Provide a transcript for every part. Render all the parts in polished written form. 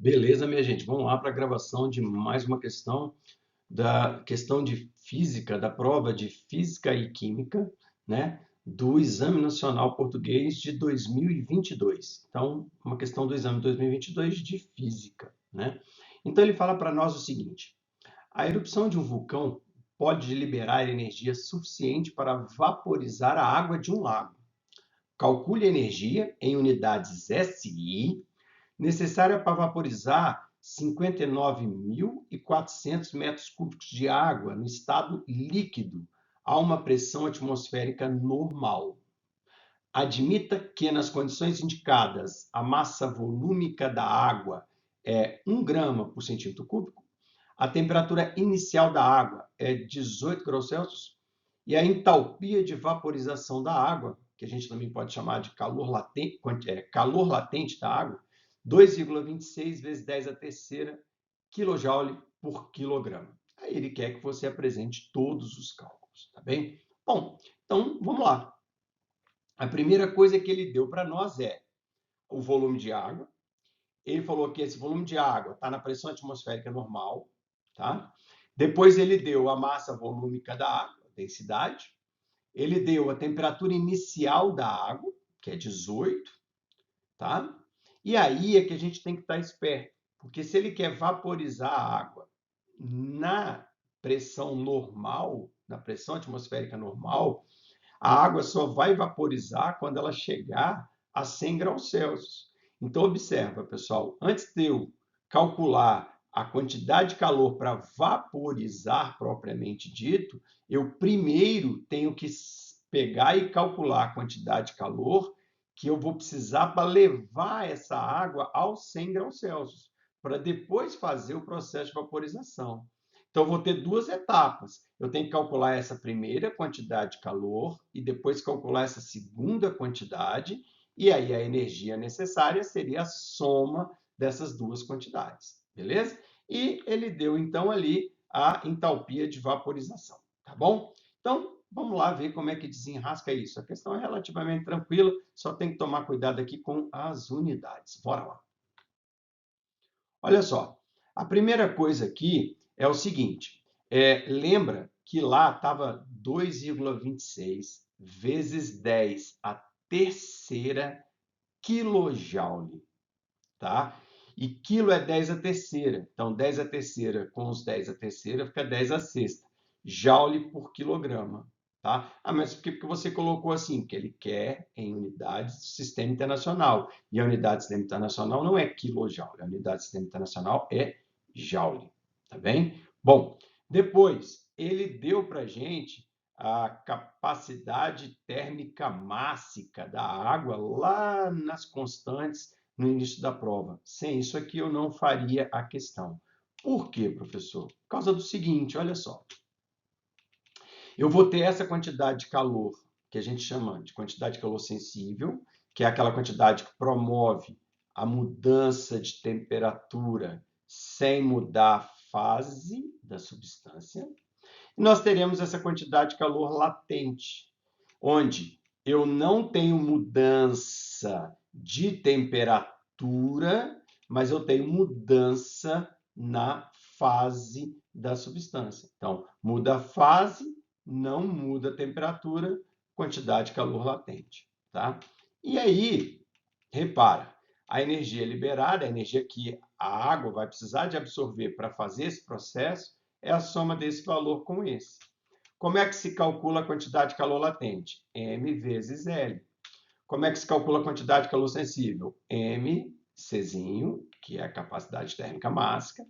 Beleza, minha gente? Vamos lá para a gravação de mais uma questão da questão de física, da prova de física e química, né? Do Exame Nacional Português de 2022. Então, uma questão do exame 2022 de física, né? Então, ele fala para nós o seguinte: a erupção de um vulcão pode liberar energia suficiente para vaporizar a água de um lago. Calcule a energia em unidades SI necessária para vaporizar 59.400 metros cúbicos de água no estado líquido a uma pressão atmosférica normal. Admita que, nas condições indicadas, a massa volúmica da água é 1 grama por centímetro cúbico, a temperatura inicial da água é 18 graus Celsius e a entalpia de vaporização da água, que a gente também pode chamar de calor latente da água, 2,26 vezes 10 a terceira kJ por quilograma. Aí ele quer que você apresente todos os cálculos, tá bem? Bom, então vamos lá. A primeira coisa que ele deu para nós é o volume de água. Ele falou que esse volume de água está na pressão atmosférica normal, tá? Depois ele deu a massa volúmica da água, a densidade. Ele deu a temperatura inicial da água, que é 18, tá? E aí é que a gente tem que estar esperto, porque se ele quer vaporizar a água na pressão normal, na pressão atmosférica normal, a água só vai vaporizar quando ela chegar a 100 graus Celsius. Então, observa, pessoal, antes de eu calcular a quantidade de calor para vaporizar propriamente dito, eu primeiro tenho que pegar e calcular a quantidade de calor que eu vou precisar para levar essa água aos 100 graus Celsius, para depois fazer o processo de vaporização. Então, eu vou ter duas etapas. Eu tenho que calcular essa primeira quantidade de calor e depois calcular essa segunda quantidade, e aí a energia necessária seria a soma dessas duas quantidades, beleza? E ele deu, então, ali a entalpia de vaporização, tá bom? Então, vamos lá ver como é que desenrasca isso. A questão é relativamente tranquila, só tem que tomar cuidado aqui com as unidades. Bora lá. Olha só, a primeira coisa aqui é o seguinte, lembra que lá estava 2,26 vezes 10 a terceira quilojoule, tá? E quilo é 10 a terceira, então 10 a terceira com os 10 a terceira fica 10 a sexta, joule por quilograma, tá? Ah, mas por que você colocou assim? Porque ele quer em unidades do sistema internacional, e a unidade do sistema internacional não é quilojoule, a unidade do sistema internacional é joule, tá bem? Bom, depois ele deu para a gente a capacidade térmica mássica da água lá nas constantes no início da prova. Sem isso aqui eu não faria a questão. Por quê, professor? Por causa do seguinte, olha só. Eu vou ter essa quantidade de calor, que a gente chama de quantidade de calor sensível, que é aquela quantidade que promove a mudança de temperatura sem mudar a fase da substância. E nós teremos essa quantidade de calor latente, onde eu não tenho mudança de temperatura, mas eu tenho mudança na fase da substância. Então, muda a fase, não muda a temperatura, quantidade de calor latente, tá? E aí, repara, a energia liberada, a energia que a água vai precisar de absorver para fazer esse processo, é a soma desse valor com esse. Como é que se calcula a quantidade de calor latente? M vezes L. Como é que se calcula a quantidade de calor sensível? M, Czinho, que é a capacidade térmica máxima,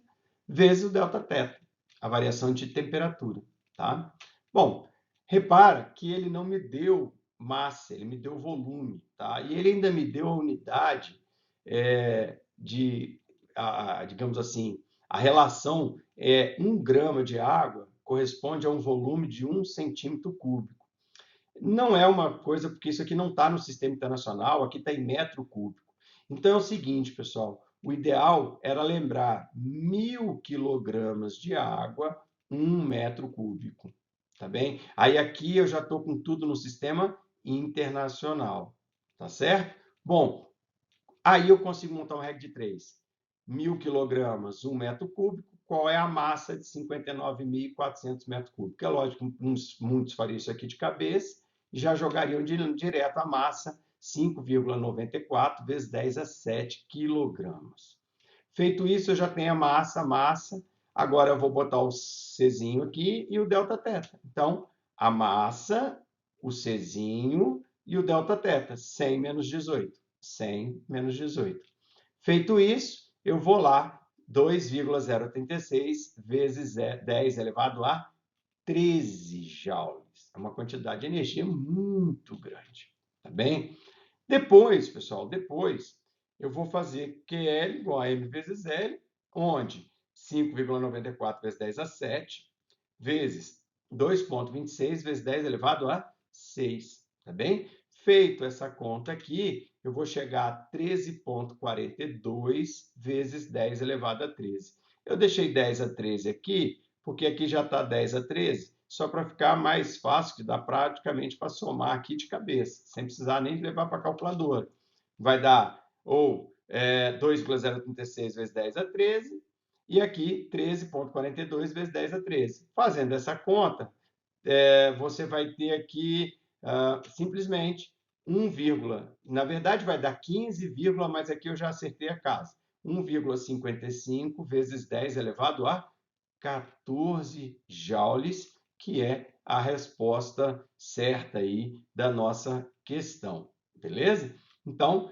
vezes o delta-teta, a variação de temperatura, tá? Bom, repara que ele não me deu massa, ele me deu volume, tá? E ele ainda me deu a unidade digamos assim, a relação é 1 grama de água corresponde a um volume de 1 centímetro cúbico. Não é uma coisa, porque isso aqui não está no sistema internacional, aqui está em metro cúbico. Então é o seguinte, pessoal, o ideal era lembrar 1.000 quilogramas de água, 1 metro cúbico, tá bem? Aí aqui eu já estou com tudo no sistema internacional, tá certo? Bom, aí eu consigo montar uma regra de 3. 1.000 quilogramas, 1 metro cúbico, qual é a massa de 59.400 metros cúbicos? É lógico que muitos fariam isso aqui de cabeça e já jogariam direto a massa, 5,94 vezes 10 a 7 quilogramas. Feito isso, eu já tenho a massa. Agora eu vou botar o Czinho aqui e o Δθ. Então, a massa, o Czinho e o Δθ, 100 menos 18. 100 menos 18. Feito isso, eu vou lá, 2,036 vezes 10 elevado a 13 joules. É uma quantidade de energia muito grande, tá bem? Depois, pessoal, eu vou fazer QL igual a M vezes L, onde 5,94 vezes 10 a 7 vezes 2,26 vezes 10 elevado a 6, tá bem? Feito essa conta aqui, eu vou chegar a 13,42 vezes 10 elevado a 13. Eu deixei 10 a 13 aqui, porque aqui já está 10 a 13, só para ficar mais fácil, que dá praticamente para somar aqui de cabeça, sem precisar nem levar para a calculadora. Vai dar ou 2,036 vezes 10 a 13, e aqui 13,42 vezes 10 a 13. Fazendo essa conta, você vai ter aqui simplesmente 1, na verdade vai dar 15, mas aqui eu já acertei a casa. 1,55 vezes 10 elevado a 14 joules, que é a resposta certa aí da nossa questão, beleza? Então,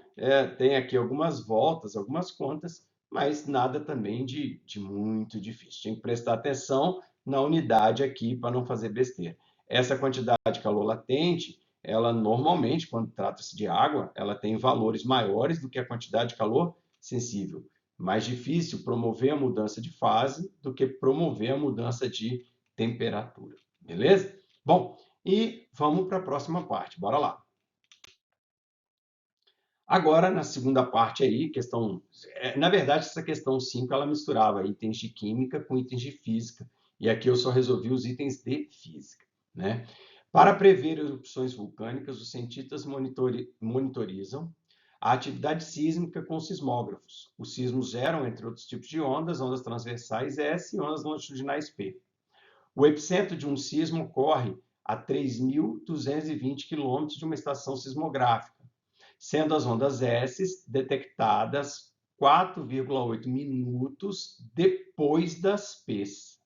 tem aqui algumas voltas, algumas contas, mas nada também de muito difícil. Tem que prestar atenção na unidade aqui para não fazer besteira. Essa quantidade de calor latente, ela normalmente, quando trata-se de água, ela tem valores maiores do que a quantidade de calor sensível. Mais difícil promover a mudança de fase do que promover a mudança de temperatura. Beleza? Bom, e vamos para a próxima parte. Bora lá. Agora, na segunda parte aí, questão... Na verdade, essa questão 5, ela misturava itens de química com itens de física. E aqui eu só resolvi os itens de física, né? Para prever erupções vulcânicas, os cientistas monitorizam a atividade sísmica com sismógrafos. Os sismos geram, entre outros tipos de ondas transversais S e ondas longitudinais P. O epicentro de um sismo ocorre a 3.220 quilômetros de uma estação sismográfica, sendo as ondas S detectadas 4,8 minutos depois das P's.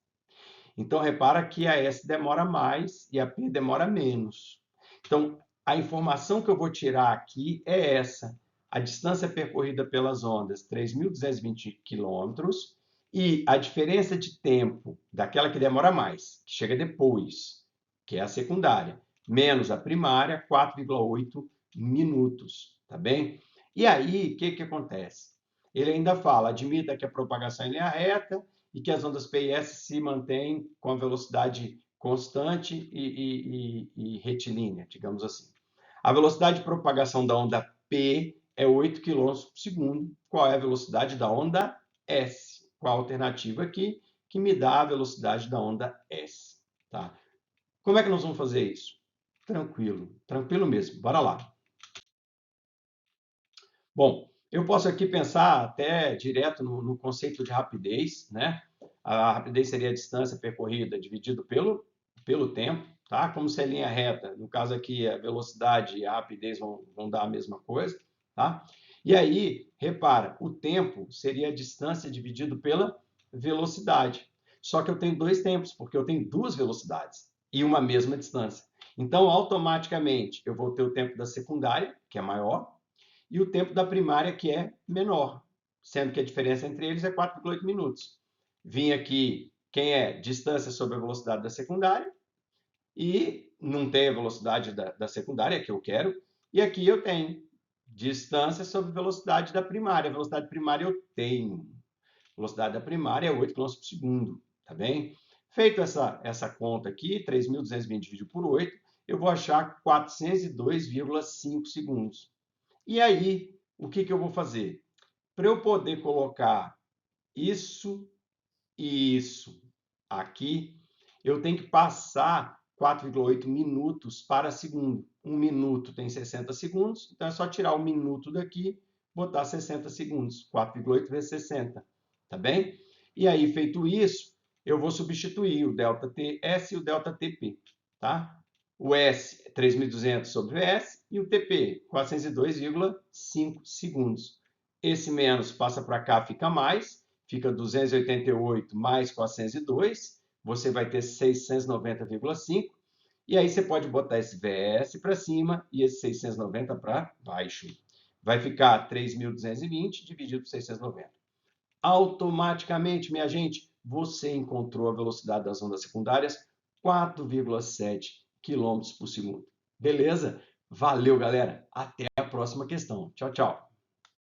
Então, repara que a S demora mais e a P demora menos. Então, a informação que eu vou tirar aqui é essa. A distância percorrida pelas ondas, 3.220 quilômetros, e a diferença de tempo daquela que demora mais, que chega depois, que é a secundária, menos a primária, 4,8 minutos, tá bem? E aí, o que acontece? Ele ainda fala, admita que a propagação é em linha reta e que as ondas P e S se mantêm com a velocidade constante e retilínea, digamos assim. A velocidade de propagação da onda P é 8 km por segundo. Qual é a velocidade da onda S? Qual a alternativa aqui que me dá a velocidade da onda S? Tá? Como é que nós vamos fazer isso? Tranquilo, tranquilo mesmo. Bora lá. Bom, eu posso aqui pensar até direto no conceito de rapidez, né? A rapidez seria a distância percorrida dividido pelo tempo, tá? Como se é linha reta. No caso aqui, a velocidade e a rapidez vão dar a mesma coisa, tá? E aí, repara, o tempo seria a distância dividido pela velocidade. Só que eu tenho dois tempos, porque eu tenho duas velocidades e uma mesma distância. Então, automaticamente, eu vou ter o tempo da secundária, que é maior, e o tempo da primária, que é menor, sendo que a diferença entre eles é 4,8 minutos. Vim aqui quem é distância sobre a velocidade da secundária, e não tem a velocidade da secundária, que eu quero, e aqui eu tenho distância sobre a velocidade da primária. A velocidade primária eu tenho. A velocidade da primária é 8 km por segundo, tá bem? Feito essa conta aqui, 3.220 dividido por 8, eu vou achar 402,5 segundos. E aí, o que eu vou fazer? Para eu poder colocar isso e isso aqui, eu tenho que passar 4,8 minutos para segundo. Um minuto tem 60 segundos, então é só tirar o minuto daqui, botar 60 segundos, 4,8 vezes 60, tá bem? E aí, feito isso, eu vou substituir o ΔTS e o ΔTP, tá? O S é 3.200 sobre o S e o TP, 402,5 segundos. Esse menos passa para cá, fica mais, fica 288 mais 402, você vai ter 690,5, e aí você pode botar esse VS para cima e esse 690 para baixo. Vai ficar 3.220 dividido por 690. Automaticamente, minha gente, você encontrou a velocidade das ondas secundárias, 4,7 km por segundo. Beleza? Valeu, galera. Até a próxima questão. Tchau, tchau.